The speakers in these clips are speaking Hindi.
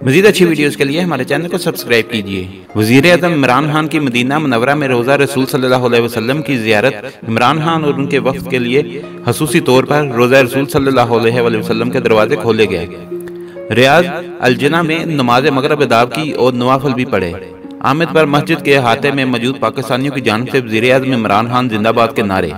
मज़ीद अच्छी वीडियोस के लिए हमारे चैनल को सब्सक्राइब कीजिए। वज़ीर आज़म इमरान खान की मदीना मुनव्वरा में रोज़ा रसूल सल्लल्लाहु अलैहि वसल्लम की ज़ियारत इमरान खान और उनके वफ़द के लिए ख़ुसूसी तौर पर रोज़ा रसूल सल्लल्लाहु अलैहि वसल्लम के दरवाजे खोले गए। रियाज अलजना में नमाज मगरिब अदा की और नवाफिल भी पढ़े। आमद पर मस्जिद के अहाते में मौजूद पाकिस्तानियों की जानिब से वज़ीर आज़म इमरान खान जिंदाबाद के नारे।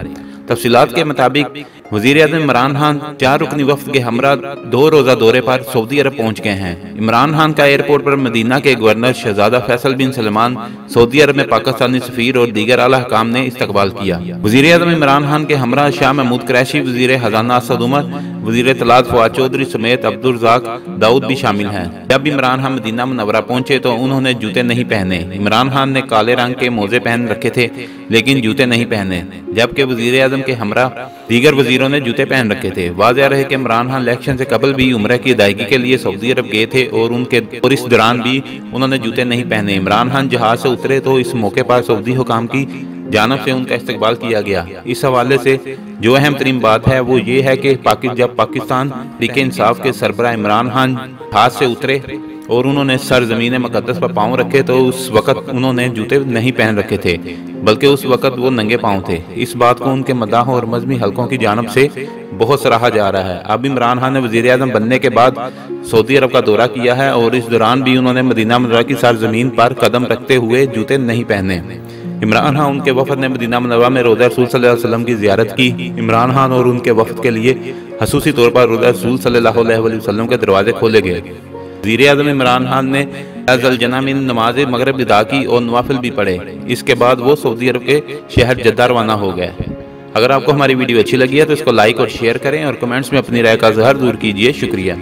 तफसीलात के मुताबिक वज़ीर आज़म इमरान खान 4 रुकनी वफ़द के हमरा 2 रोज़ा दौरे पर सऊदी अरब पहुँच गए हैं। इमरान खान का एयरपोर्ट पर मदीना के गवर्नर शहजादा फैसल बिन सलमान, सऊदी अरब में पाकिस्तानी सफ़ीर और दीगर आला हुकाम ने इस्तकबाल किया। वज़ीर आज़म इमरान खान के हमरा शाह महमूद कुरैशी, वज़ीर खजाना असद उमर, वज़ीर इत्तलात फवाद चौधरी समेत अब्दुल रज़ाक दाऊद भी शामिल हैं। जब इमरान खान मदीना मुनव्वरा पहुंचे तो उन्होंने जूते नहीं पहने। इमरान खान ने काले रंग के मोजे पहन रखे थे लेकिन जूते नहीं पहने, जबकि वज़ीर आज़म के हमरा दीगर वज़ीरों ने जूते पहन रखे थे। वाज़ेह है कि इमरान खान इलेक्शन से कबल भी उम्रा की अदायगी के लिए सऊदी अरब गए थे और इस दौरान भी उन्होंने जूते नहीं पहने। इमरान खान जहाज से उतरे तो इस मौके पर सऊदी हुकाम की जानब से उनका इस्तकबाल किया गया। इस हवाले से जो अहम तरीन बात है वो ये है कि जब पाकिस्तान तहरीक इंसाफ के सरबराह इमरान खान हाथ से उतरे और उन्होंने सर ज़मीन मुक़द्दस पर पाँव रखे तो उस वक़्त उन्होंने जूते नहीं पहन रखे थे, बल्कि उस वक़्त वो नंगे पाँव थे। इस बात को उनके मदाह और मजहबी हलकों की जानब से बहुत सराहा जा रहा है। अब इमरान खान ने वज़ीर आज़म बनने के बाद सऊदी अरब का दौरा किया है और इस दौरान भी उन्होंने मदीना मुनव्वरा की सरज़मीन पर कदम रखते हुए जूते नहीं पहने। इमरान खान उनके वफ़द ने मदीना मुनव्वरा में रोज़ा रसूल सल्लल्लाहु अलैहि वसल्लम की ज़ियारत की। इमरान खान और उनके वफ़द के लिए ख़ुसूसी तौर पर रोज़ा रसूल सल्लल्लाहु अलैहि वसल्लम के दरवाजे खोले गए। वज़ीर आज़म इमरान खान ने अलजना में नमाज मगरिब अदा की और नवाफिल भी पढ़े। इसके बाद वो सऊदी अरब के शहर जद्दा रवाना हो गए। अगर आपको हमारी वीडियो अच्छी लगी है तो इसको लाइक और शेयर करें और कमेंट्स में अपनी राय का इज़हार ज़रूर कीजिए। शुक्रिया।